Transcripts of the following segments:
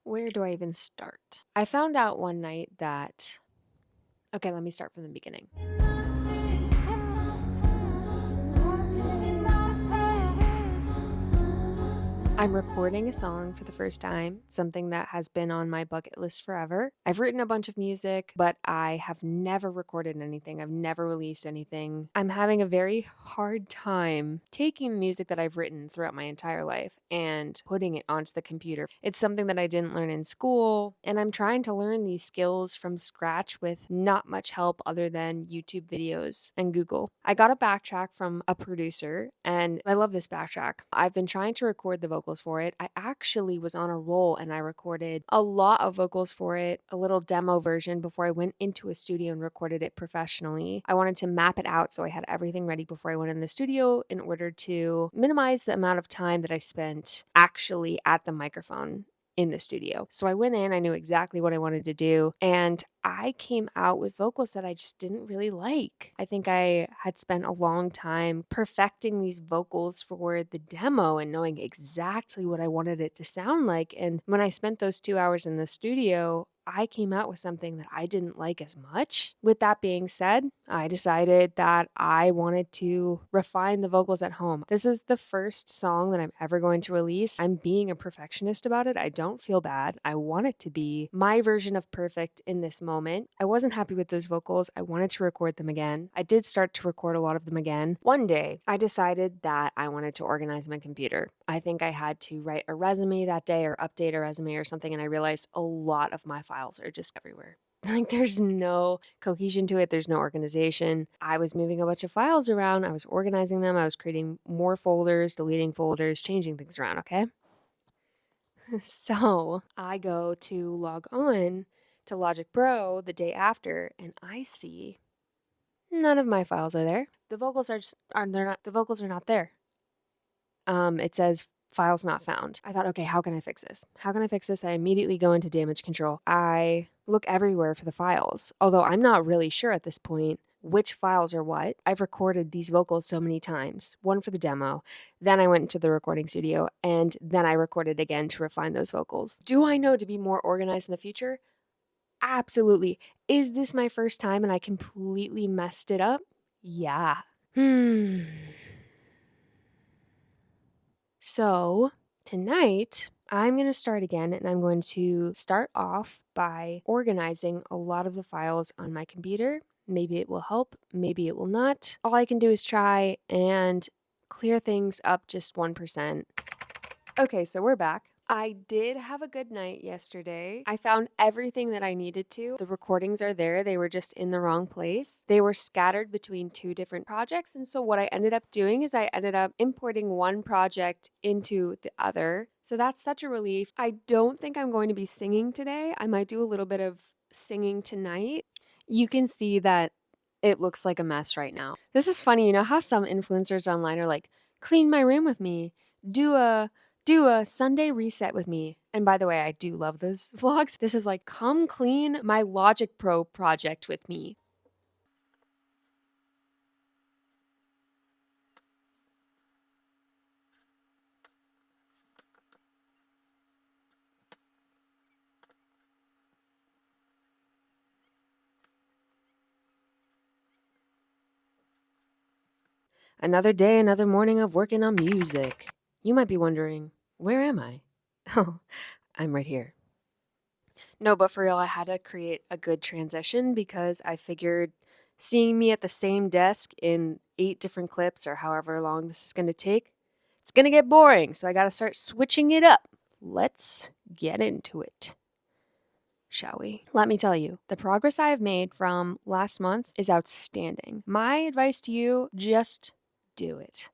Where do I even start? I found out one night that. Okay, let me start from the beginning. I'm recording a song for the first time, something that has been on my bucket list forever. I've written a bunch of music, but I have never recorded anything. I've never released anything. I'm having a very hard time taking the music that I've written throughout my entire life and putting it onto the computer. It's something that I didn't learn in school, and I'm trying to learn these skills from scratch with not much help other than YouTube videos and Google. I got a backtrack from a producer, and I love this backtrack. I've been trying to record the vocals for it. I actually was on a roll and I recorded a lot of vocals for it, a little demo version before I went into a studio and recorded it professionally. I wanted to map it out so I had everything ready before I went in the studio in order to minimize the amount of time that I spent actually at the microphone in the studio. So I went in, I knew exactly what I wanted to do, and I came out with vocals that I just didn't really like. I think I had spent a long time perfecting these vocals for the demo and knowing exactly what I wanted it to sound like. And when I spent those 2 hours in the studio, I came out with something that I didn't like as much. With that being said, I decided that I wanted to refine the vocals at home. This is the first song that I'm ever going to release. I'm being a perfectionist about it. I don't feel bad. I want it to be my version of perfect in this moment. I wasn't happy with those vocals. I wanted to record them again. I did start to record a lot of them again. One day, I decided that I wanted to organize my computer. I think I had to write a resume that day or update a resume or something, and I realized a lot of my files are just everywhere. Like, there's no cohesion to it. There's no organization. I was moving a bunch of files around. I was organizing them. I was creating more folders, deleting folders, changing things around, okay? So I go to log on to Logic Pro the day after, and I see none of my files are there. The vocals are not there. It says files not found. I thought, okay, how can I fix this? How can I fix this? I immediately go into damage control. I look everywhere for the files, although I'm not really sure at this point which files are what. I've recorded these vocals so many times, one for the demo, then I went into the recording studio, and then I recorded again to refine those vocals. Do I know to be more organized in the future? Absolutely. Is this my first time and I completely messed it up? Yeah. So tonight, I'm going to start again, and I'm going to start off by organizing a lot of the files on my computer. Maybe it will help, maybe it will not. All I can do is try and clear things up just 1%. Okay, so we're back. I did have a good night yesterday. I found everything that I needed to. The recordings are there. They were just in the wrong place. They were scattered between two different projects. And so what I ended up doing is I ended up importing one project into the other. So that's such a relief. I don't think I'm going to be singing today. I might do a little bit of singing tonight. You can see that it looks like a mess right now. This is funny. You know how some influencers online are like, clean my room with me, do a Sunday reset with me. And by the way, I do love those vlogs. This is like, come clean my Logic Pro project with me. Another day, another morning of working on music. You might be wondering, where am I? Oh, I'm right here. No, but for real, I had to create a good transition because I figured seeing me at the same desk in 8 different clips or however long this is going to take, it's going to get boring. So I got to start switching it up. Let's get into it, shall we? Let me tell you, the progress I have made from last month is outstanding. My advice to you, just do it.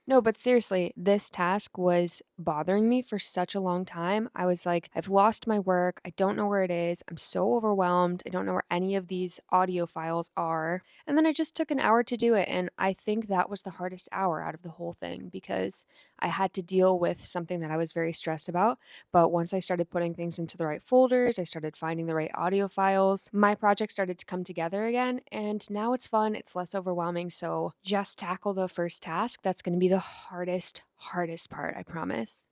No, but seriously, this task was bothering me for such a long time. I was like, I've lost my work. I don't know where it is. I'm so overwhelmed. I don't know where any of these audio files are. And then I just took an hour to do it. And I think that was the hardest hour out of the whole thing because I had to deal with something that I was very stressed about. But once I started putting things into the right folders, I started finding the right audio files, my project started to come together again. And now it's fun. It's less overwhelming. So just tackle the first task. That's going to be the hardest part, I promise.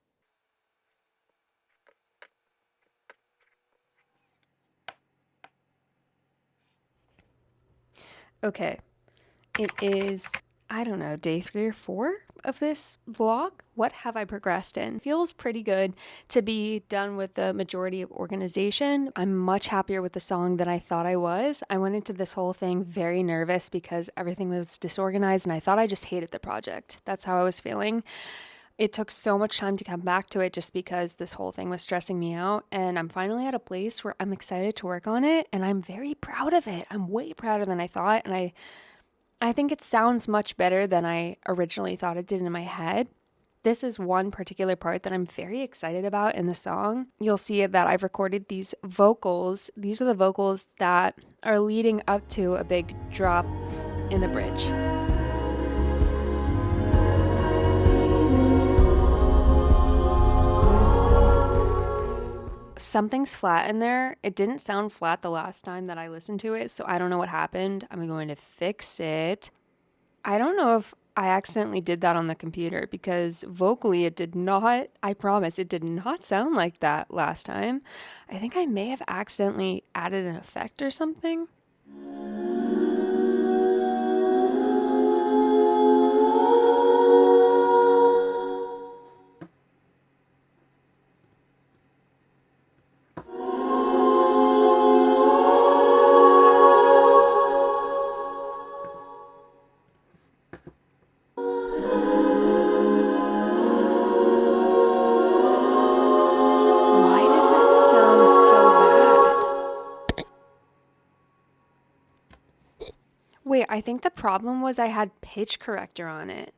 Okay, it is, I don't know, day 3 or 4 of this vlog. What have I progressed in? Feels pretty good to be done with the majority of organization. I'm much happier with the song than I thought I was. I went into this whole thing very nervous because everything was disorganized and I thought I just hated the project. That's how I was feeling. It took so much time to come back to it just because this whole thing was stressing me out. And I'm finally at a place where I'm excited to work on it and I'm very proud of it. I'm way prouder than I thought. And I think it sounds much better than I originally thought it did in my head. This is one particular part that I'm very excited about in the song. You'll see that I've recorded these vocals. These are the vocals that are leading up to a big drop in the bridge. Something's flat in there. It didn't sound flat the last time that I listened to it, so I don't know what happened. I'm going to fix it. I don't know if I accidentally did that on the computer because vocally it did not, I promise, it did not sound like that last time. I think I may have accidentally added an effect or something. Why does that sound so bad? Wait, I think the problem was I had pitch corrector on it.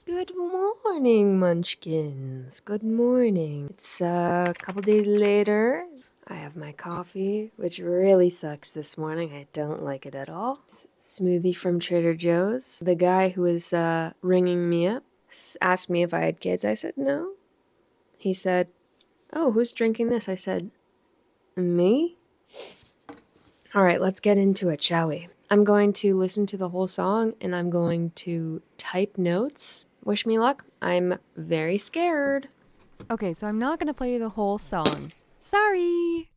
Good morning, munchkins. Good morning. It's a couple days later. I have my coffee, which really sucks this morning. I don't like it at all. It's smoothie from Trader Joe's. The guy who was ringing me up asked me if I had kids. I said no. He said, "Oh, who's drinking this?" I said, "Me?" All right, let's get into it, shall we? I'm going to listen to the whole song and I'm going to type notes. Wish me luck. I'm very scared. Okay, so I'm not going to play you the whole song. Sorry!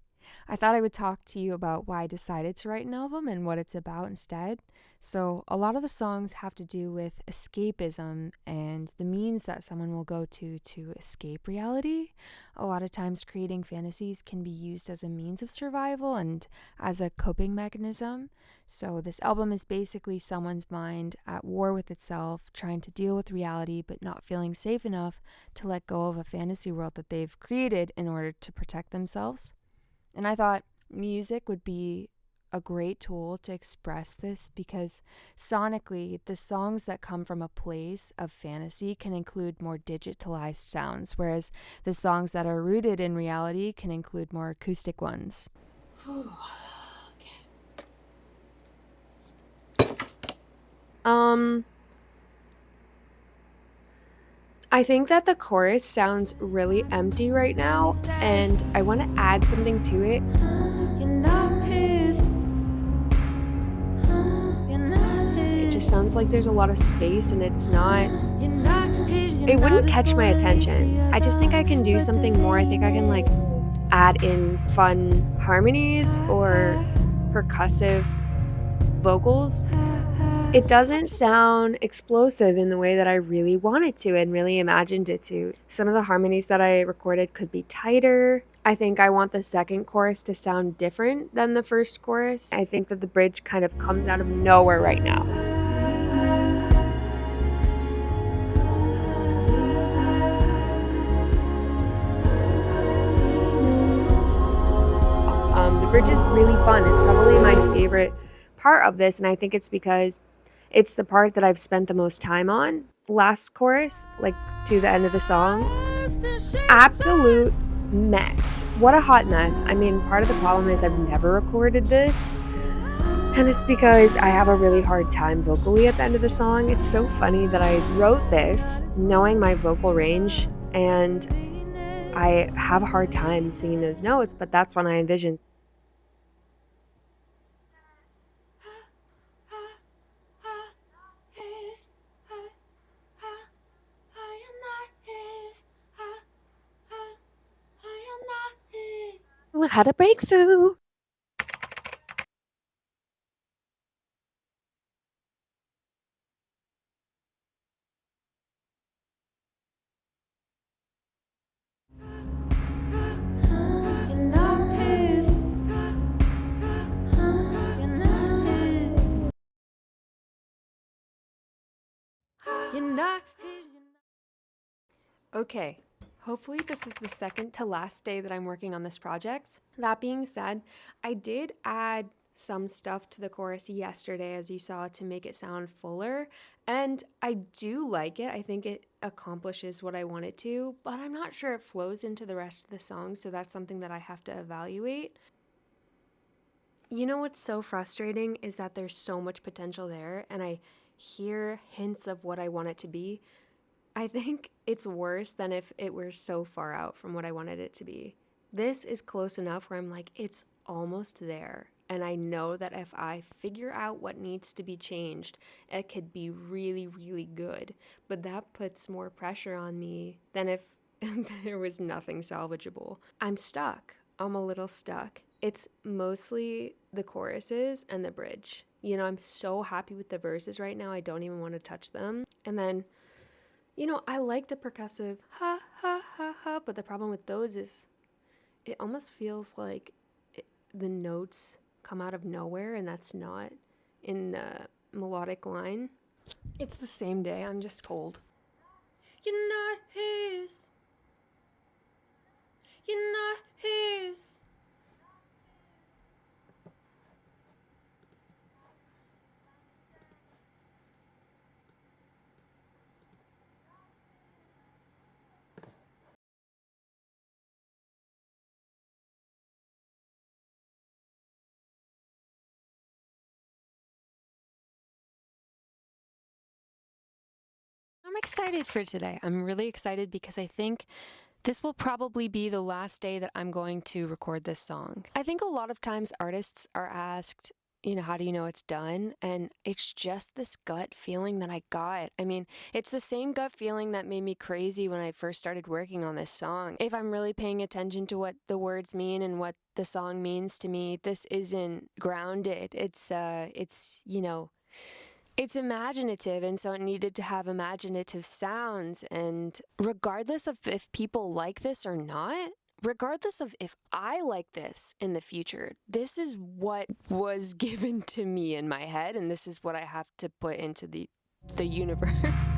I thought I would talk to you about why I decided to write an album and what it's about instead. So, a lot of the songs have to do with escapism and the means that someone will go to escape reality. A lot of times, creating fantasies can be used as a means of survival and as a coping mechanism. So, this album is basically someone's mind at war with itself, trying to deal with reality but not feeling safe enough to let go of a fantasy world that they've created in order to protect themselves. And I thought music would be a great tool to express this because sonically, the songs that come from a place of fantasy can include more digitalized sounds, whereas the songs that are rooted in reality can include more acoustic ones. I think that the chorus sounds really empty right now, and I want to add something to it. It just sounds like there's a lot of space, and it's not. It wouldn't catch my attention. I just think I can do something more. I think I can like add in fun harmonies or percussive vocals. It doesn't sound explosive in the way that I really want it to and really imagined it to. Some of the harmonies that I recorded could be tighter. I think I want the second chorus to sound different than the first chorus. I think that the bridge kind of comes out of nowhere right now. The bridge is really fun. It's probably my favorite part of this, and I think it's because it's the part that I've spent the most time on. Last chorus, like to the end of the song, absolute mess. What a hot mess. I mean, part of the problem is I've never recorded this, and it's because I have a really hard time vocally at the end of the song. It's so funny that I wrote this knowing my vocal range, and I have a hard time singing those notes, but that's when I envision. I had a breakthrough. Okay, hopefully this is the second to last day that I'm working on this project. That being said, I did add some stuff to the chorus yesterday, as you saw, to make it sound fuller, and I do like it. I think it accomplishes what I want it to, but I'm not sure it flows into the rest of the song, so that's something that I have to evaluate. You know what's so frustrating is that there's so much potential there, and I hear hints of what I want it to be. I think it's worse than if it were so far out from what I wanted it to be. This is close enough where I'm like, it's almost there. And I know that if I figure out what needs to be changed, it could be really, really good. But that puts more pressure on me than if there was nothing salvageable. I'm stuck. I'm a little stuck. It's mostly the choruses and the bridge. You know, I'm so happy with the verses right now, I don't even want to touch them. And then I like the percussive ha ha ha ha, but the problem with those is it almost feels like the notes come out of nowhere, and that's not in the melodic line. It's the same day, I'm just cold. You're not his. You're not his. I'm excited for today. I'm really excited because I think this will probably be the last day that I'm going to record this song. I think a lot of times artists are asked, how do you know it's done? And it's just this gut feeling that I got. I mean, it's the same gut feeling that made me crazy when I first started working on this song. If I'm really paying attention to what the words mean and what the song means to me, this isn't grounded. It's imaginative, and so it needed to have imaginative sounds. And regardless of if people like this or not, regardless of if I like this in the future, this is what was given to me in my head, and this is what I have to put into the universe.